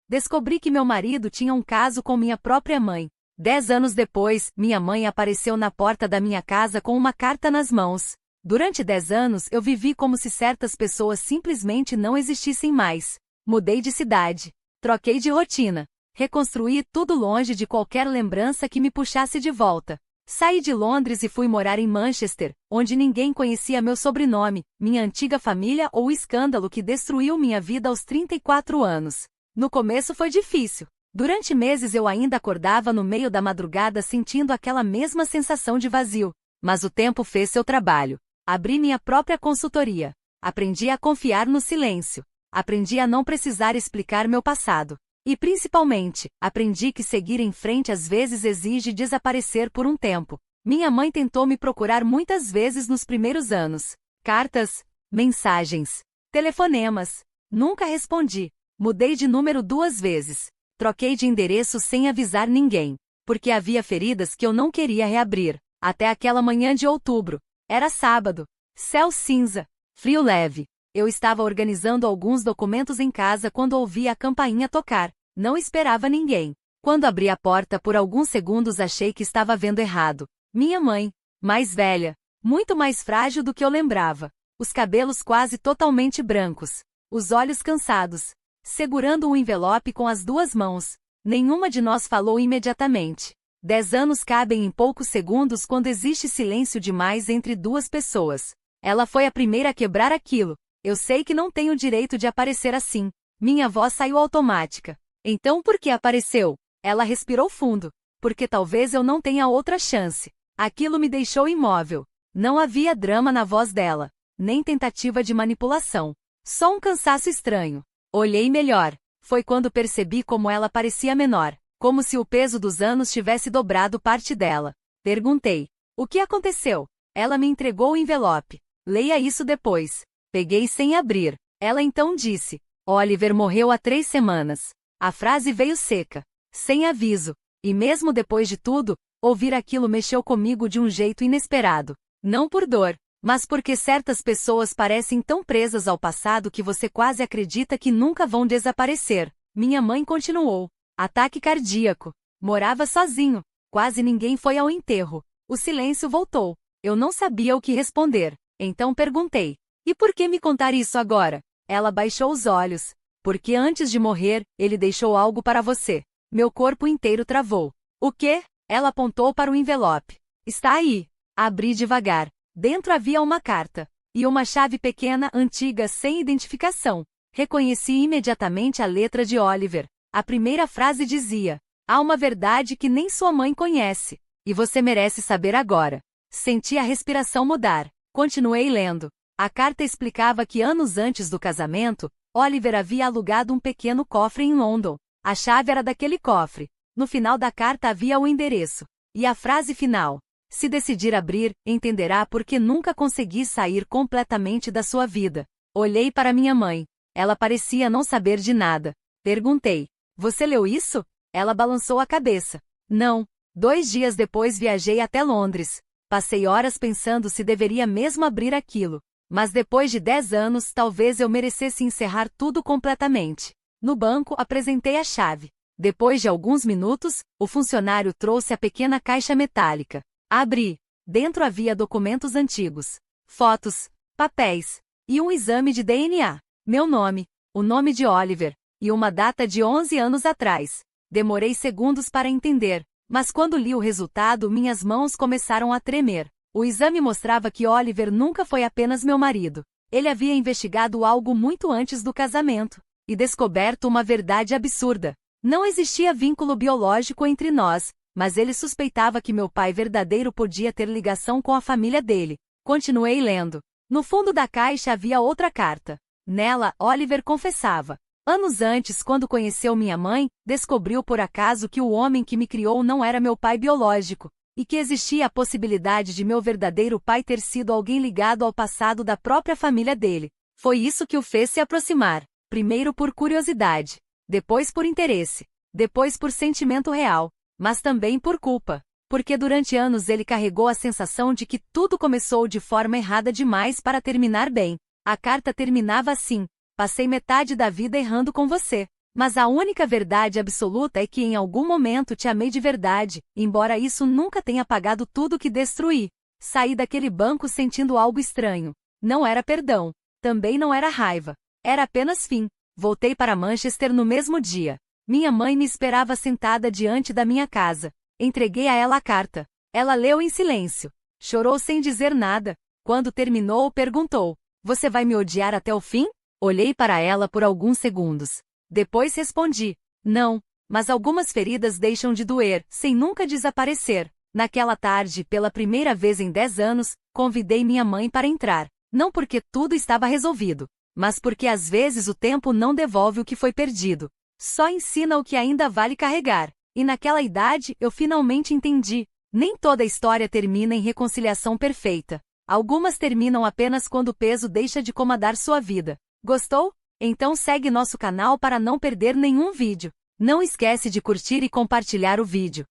Descobri que meu marido tinha um caso com minha própria mãe. 10 anos depois, minha mãe apareceu na porta da minha casa com uma carta nas mãos. Durante 10 anos eu vivi como se certas pessoas simplesmente não existissem mais. Mudei de cidade. Troquei de rotina. Reconstruí tudo longe de qualquer lembrança que me puxasse de volta. Saí de Londres e fui morar em Manchester, onde ninguém conhecia meu sobrenome, minha antiga família ou o escândalo que destruiu minha vida aos 34 anos. No começo foi difícil. Durante meses eu ainda acordava no meio da madrugada sentindo aquela mesma sensação de vazio. Mas o tempo fez seu trabalho. Abri minha própria consultoria. Aprendi a confiar no silêncio. Aprendi a não precisar explicar meu passado. E principalmente, aprendi que seguir em frente às vezes exige desaparecer por um tempo. Minha mãe tentou me procurar muitas vezes nos primeiros anos. Cartas, mensagens, telefonemas. Nunca respondi. Mudei de número 2 vezes. Troquei de endereço sem avisar ninguém. Porque havia feridas que eu não queria reabrir. Até aquela manhã de outubro. Era sábado. Céu cinza. Frio leve. Eu estava organizando alguns documentos em casa quando ouvi a campainha tocar. Não esperava ninguém. Quando abri a porta por alguns segundos achei que estava vendo errado. Minha mãe, mais velha, muito mais frágil do que eu lembrava. Os cabelos quase totalmente brancos. Os olhos cansados. Segurando um envelope com as 2 mãos. Nenhuma de nós falou imediatamente. 10 anos cabem em poucos segundos quando existe silêncio demais entre 2 pessoas. Ela foi a primeira a quebrar aquilo. Eu sei que não tenho direito de aparecer assim. Minha voz saiu automática. Então por que apareceu? Ela respirou fundo. Porque talvez eu não tenha outra chance. Aquilo me deixou imóvel. Não havia drama na voz dela. Nem tentativa de manipulação. Só um cansaço estranho. Olhei melhor. Foi quando percebi como ela parecia menor. Como se o peso dos anos tivesse dobrado parte dela. Perguntei. O que aconteceu? Ela me entregou o envelope. Leia isso depois. Peguei sem abrir. Ela então disse. Oliver morreu há 3 semanas. A frase veio seca. Sem aviso. E mesmo depois de tudo, ouvir aquilo mexeu comigo de um jeito inesperado. Não por dor, mas porque certas pessoas parecem tão presas ao passado que você quase acredita que nunca vão desaparecer. Minha mãe continuou. Ataque cardíaco. Morava sozinho. Quase ninguém foi ao enterro. O silêncio voltou. Eu não sabia o que responder. Então perguntei. E por que me contar isso agora? Ela baixou os olhos. Porque antes de morrer, ele deixou algo para você. Meu corpo inteiro travou. O quê? Ela apontou para o envelope. Está aí. Abri devagar. Dentro havia uma carta. E uma chave pequena, antiga, sem identificação. Reconheci imediatamente a letra de Oliver. A primeira frase dizia: há uma verdade que nem sua mãe conhece. E você merece saber agora. Senti a respiração mudar. Continuei lendo. A carta explicava que anos antes do casamento, Oliver havia alugado um pequeno cofre em London. A chave era daquele cofre. No final da carta havia o endereço. E a frase final. Se decidir abrir, entenderá por que nunca consegui sair completamente da sua vida. Olhei para minha mãe. Ela parecia não saber de nada. Perguntei. Você leu isso? Ela balançou a cabeça. Não. 2 dias depois viajei até Londres. Passei horas pensando se deveria mesmo abrir aquilo. Mas depois de 10 anos talvez eu merecesse encerrar tudo completamente. No banco apresentei a chave. Depois de alguns minutos, o funcionário trouxe a pequena caixa metálica. Abri. Dentro havia documentos antigos, fotos, papéis e um exame de DNA. Meu nome, o nome de Oliver e uma data de 11 anos atrás. Demorei segundos para entender, mas quando li o resultado minhas mãos começaram a tremer. O exame mostrava que Oliver nunca foi apenas meu marido. Ele havia investigado algo muito antes do casamento e descoberto uma verdade absurda. Não existia vínculo biológico entre nós, mas ele suspeitava que meu pai verdadeiro podia ter ligação com a família dele. Continuei lendo. No fundo da caixa havia outra carta. Nela, Oliver confessava. Anos antes, quando conheceu minha mãe, descobriu por acaso que o homem que me criou não era meu pai biológico. E que existia a possibilidade de meu verdadeiro pai ter sido alguém ligado ao passado da própria família dele. Foi isso que o fez se aproximar. Primeiro por curiosidade. Depois por interesse. Depois por sentimento real. Mas também por culpa. Porque durante anos ele carregou a sensação de que tudo começou de forma errada demais para terminar bem. A carta terminava assim. Passei metade da vida errando com você. Mas a única verdade absoluta é que em algum momento te amei de verdade, embora isso nunca tenha apagado tudo que destruí. Saí daquele banco sentindo algo estranho. Não era perdão. Também não era raiva. Era apenas fim. Voltei para Manchester no mesmo dia. Minha mãe me esperava sentada diante da minha casa. Entreguei a ela a carta. Ela leu em silêncio. Chorou sem dizer nada. Quando terminou, perguntou: "Você vai me odiar até o fim?" Olhei para ela por alguns segundos. Depois respondi: "Não, mas algumas feridas deixam de doer, sem nunca desaparecer." Naquela tarde, pela primeira vez em 10 anos, convidei minha mãe para entrar. Não porque tudo estava resolvido, mas porque às vezes o tempo não devolve o que foi perdido. Só ensina o que ainda vale carregar. E naquela idade, eu finalmente entendi. Nem toda história termina em reconciliação perfeita. Algumas terminam apenas quando o peso deixa de comandar sua vida. Gostou? Então segue nosso canal para não perder nenhum vídeo. Não esquece de curtir e compartilhar o vídeo.